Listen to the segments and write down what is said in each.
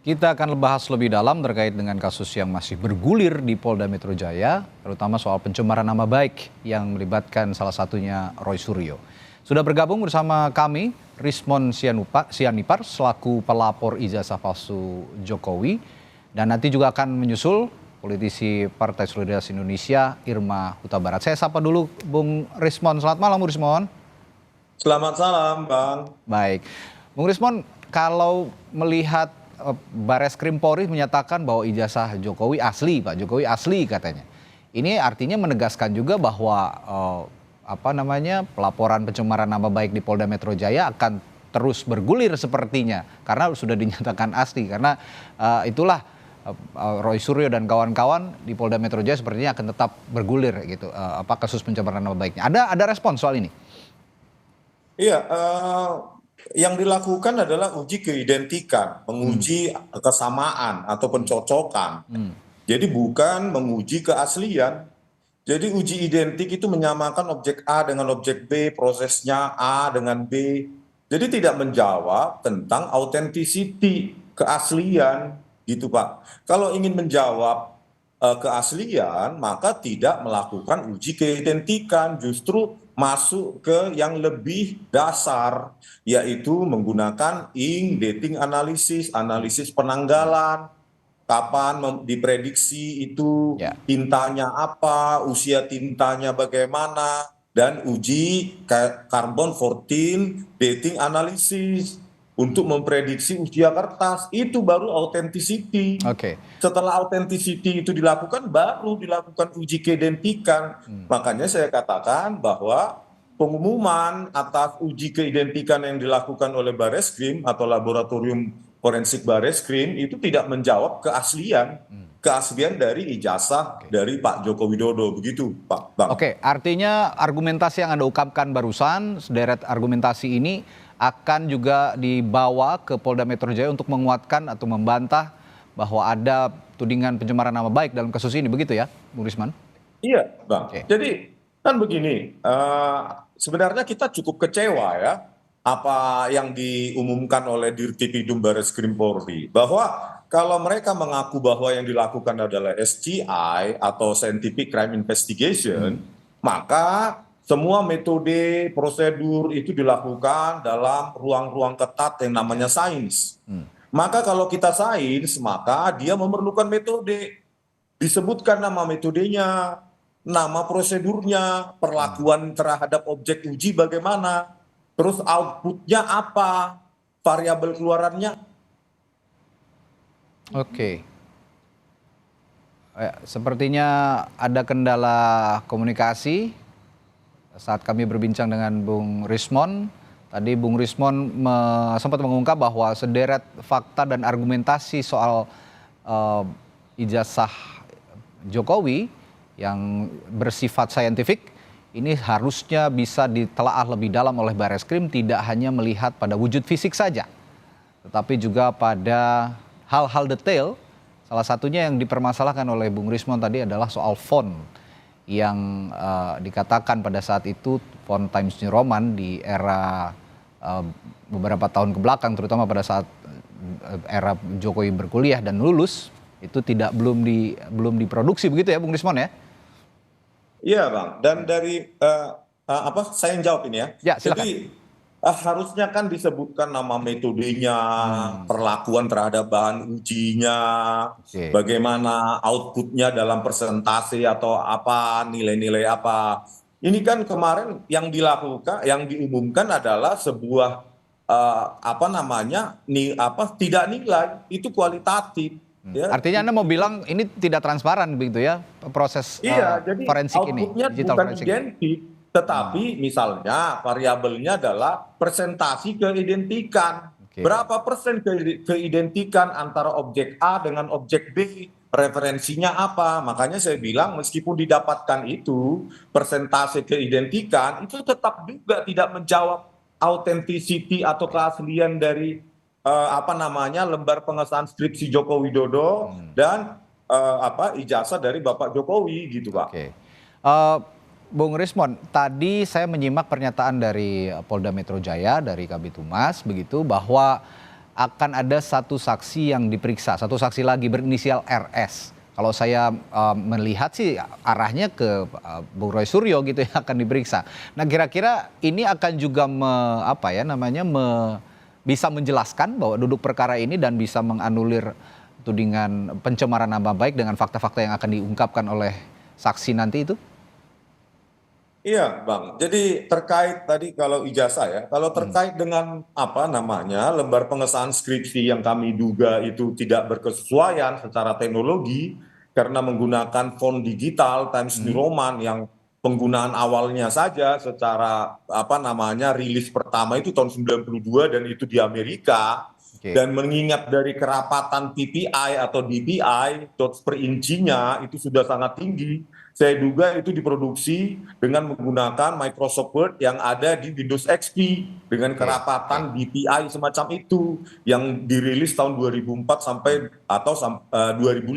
Kita akan bahas lebih dalam terkait dengan kasus yang masih bergulir di Polda Metro Jaya, terutama soal pencemaran nama baik yang melibatkan salah satunya Roy Suryo. Sudah bergabung bersama kami Rismon Sianipar selaku pelapor ijazah palsu Jokowi, dan nanti juga akan menyusul politisi Partai Solidaritas Indonesia Irma Huta Barat. Saya sapa dulu Bung Rismon. Selamat malam Bung Rismon. Selamat malam, Bang. Baik, Bung Rismon, kalau melihat Bareskrim Polri menyatakan bahwa ijazah Jokowi asli, Pak Jokowi asli katanya. Ini artinya menegaskan juga bahwa pelaporan pencemaran nama baik di Polda Metro Jaya akan terus bergulir sepertinya karena sudah dinyatakan asli. Karena itulah Roy Suryo dan kawan-kawan di Polda Metro Jaya sepertinya akan tetap bergulir gitu. Kasus pencemaran nama baiknya. Ada respon soal ini? Iya, yang dilakukan adalah uji keidentikan, menguji kesamaan atau pencocokan. Jadi bukan menguji keaslian. Jadi uji identik itu menyamakan objek A dengan objek B, prosesnya A dengan B. Jadi tidak menjawab tentang authenticity, keaslian, gitu Pak. Kalau ingin menjawab keaslian, maka tidak melakukan uji keidentikan, justru masuk ke yang lebih dasar, yaitu menggunakan dating analisis, analisis penanggalan, kapan diprediksi itu tintanya apa, usia tintanya bagaimana, dan uji carbon 14 dating analisis untuk memprediksi usia kertas. Itu baru authenticity. Setelah authenticity itu dilakukan, baru dilakukan uji keidentikan. Makanya saya katakan bahwa pengumuman atas uji keidentikan yang dilakukan oleh Bareskrim atau Laboratorium Forensik Bareskrim itu tidak menjawab keaslian dari ijazah dari Pak Joko Widodo, begitu Pak Bang. Oke, artinya argumentasi yang Anda ungkapkan barusan, sederet argumentasi ini akan juga dibawa ke Polda Metro Jaya untuk menguatkan atau membantah bahwa ada tudingan pencemaran nama baik dalam kasus ini, begitu ya, Bung Risman? Iya, Bang. Jadi kan begini, sebenarnya kita cukup kecewa ya apa yang diumumkan oleh Dirtipidum Bareskrim Polri, bahwa kalau mereka mengaku bahwa yang dilakukan adalah SCI atau Scientific Crime Investigation, maka semua metode, prosedur itu dilakukan dalam ruang-ruang ketat yang namanya sains. Maka kalau kita sains, maka dia memerlukan metode. Disebutkan nama metodenya, nama prosedurnya, perlakuan terhadap objek uji bagaimana, terus outputnya apa, variabel keluarannya. Oke. Sepertinya ada kendala komunikasi saat kami berbincang dengan Bung Rismon. Tadi Bung Rismon sempat mengungkap bahwa sederet fakta dan argumentasi soal ijazah Jokowi yang bersifat saintifik ini harusnya bisa ditelaah lebih dalam oleh Bareskrim, tidak hanya melihat pada wujud fisik saja, tetapi juga pada hal-hal detail. Salah satunya yang dipermasalahkan oleh Bung Rismon tadi adalah soal font yang dikatakan pada saat itu font Times New Roman di era beberapa tahun kebelakang, terutama pada saat era Jokowi berkuliah dan lulus, itu belum diproduksi, begitu ya Bung Rismon ya? Iya Bang, dan dari saya yang jawab ini ya. Ya, silakan. Jadi harusnya kan disebutkan nama metodenya, perlakuan terhadap bahan ujinya, bagaimana outputnya dalam persentase atau apa, nilai-nilai apa. Ini kan kemarin yang dilakukan, yang diumumkan adalah sebuah tidak nilai, itu kualitatif. Ya. Artinya Anda mau bilang ini tidak transparan begitu ya proses jadi forensik ini, outputnya digital bukan forensik. identik, tetapi misalnya variabelnya adalah presentasi keidentikan. Berapa persen keidentikan antara objek A dengan objek B, referensinya apa. Makanya saya bilang meskipun didapatkan itu persentase keidentikan, itu tetap juga tidak menjawab authenticity atau keaslian dari lembar pengesahan skripsi Joko Widodo dan ijazah dari Bapak Jokowi, gitu Pak. Bung Rismon, tadi saya menyimak pernyataan dari Polda Metro Jaya, dari Kabid Humas begitu, bahwa akan ada satu saksi yang diperiksa, satu saksi lagi berinisial RS. Kalau saya melihat sih arahnya ke Bung Roy Suryo gitu yang akan diperiksa. Nah, kira-kira ini akan juga bisa menjelaskan bahwa duduk perkara ini dan bisa menganulir tudingan pencemaran nama baik dengan fakta-fakta yang akan diungkapkan oleh saksi nanti itu? Iya, Bang. Jadi terkait tadi kalau ijazah ya, kalau terkait dengan apa namanya lembar pengesahan skripsi yang kami duga itu tidak berkesesuaian secara teknologi karena menggunakan font digital Times New Roman yang penggunaan awalnya saja secara apa namanya rilis pertama itu tahun 92 dan itu di Amerika. Oke. Dan mengingat dari kerapatan PPI atau DPI, dots per incinya itu sudah sangat tinggi. Saya duga itu diproduksi dengan menggunakan Microsoft Word yang ada di Windows XP dengan kerapatan DPI semacam itu yang dirilis tahun 2004 sampai atau 2005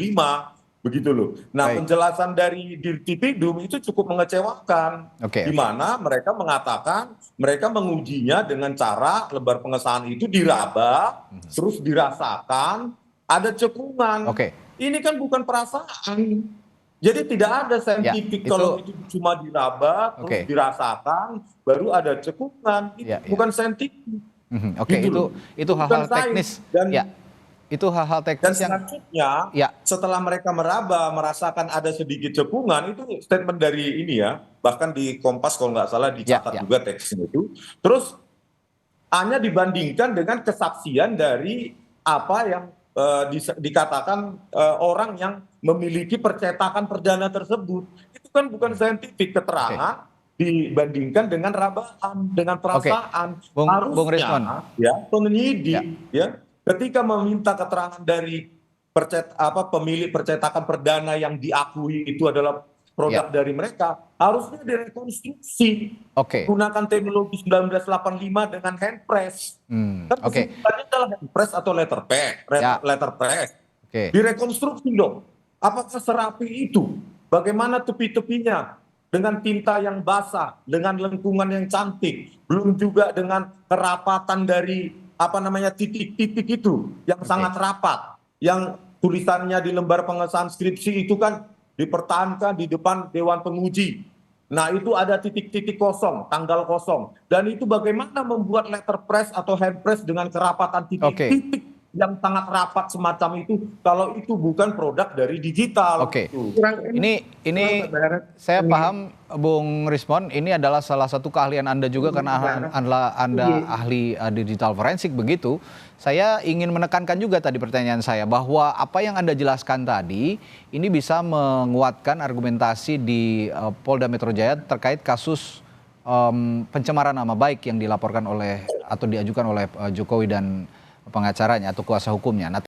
begitu loh. Nah, Baik. penjelasan dari Dirtipidum itu cukup mengecewakan, Oke. di mana mereka mengatakan mereka mengujinya dengan cara lembar pengesahan itu diraba, terus dirasakan ada cekungan. Oke. Ini kan bukan perasaan. Jadi tidak ada saintifik itu- kalau itu cuma diraba, terus Oke. dirasakan, baru ada cekungan. Itu Ya, ya. bukan saintifik. Oke, Gitu loh. itu Bukan hal-hal sains. teknis. Dan Ya, itu hal-hal dan teknis yang selanjutnya, ya. setelah mereka meraba, merasakan ada sedikit cekungan, itu statement dari ini ya, bahkan di Kompas kalau nggak salah dicatat Ya. juga teksnya itu. Terus hanya dibandingkan dengan kesaksian dari apa yang dikatakan orang yang memiliki percetakan perdana tersebut. Itu kan bukan saintifik keterangan dibandingkan dengan rabaan, dengan perasaan. Bung Rismon. Harusnya ya penyidik ya ketika meminta keterangan dari pemilik percetakan perdana yang diakui itu adalah produk dari mereka, harusnya direkonstruksi Oke. menggunakan teknologi 1985 dengan handpress. Kan Oke. kesimpulannya adalah handpress atau letter press. Oke. Direkonstruksi dong. Apakah serapi itu? Bagaimana tepi-tepinya? Dengan tinta yang basah, dengan lengkungan yang cantik, belum juga dengan kerapatan dari apa namanya titik-titik itu yang sangat rapat, yang tulisannya di lembar pengesahan skripsi itu kan dipertahankan di depan Dewan Penguji. Nah, itu ada titik-titik kosong, tanggal kosong. Dan itu bagaimana membuat letter press atau hand press dengan kerapatan titik-titik yang sangat rapat semacam itu kalau itu bukan produk dari digital. Oke. Ini saya paham Bung Rismon, ini adalah salah satu keahlian Anda juga karena Anda ahli digital forensik begitu. Saya ingin menekankan juga tadi pertanyaan saya bahwa apa yang Anda jelaskan tadi ini bisa menguatkan argumentasi di Polda Metro Jaya terkait kasus pencemaran nama baik yang dilaporkan oleh atau diajukan oleh Jokowi dan pengacaranya atau kuasa hukumnya.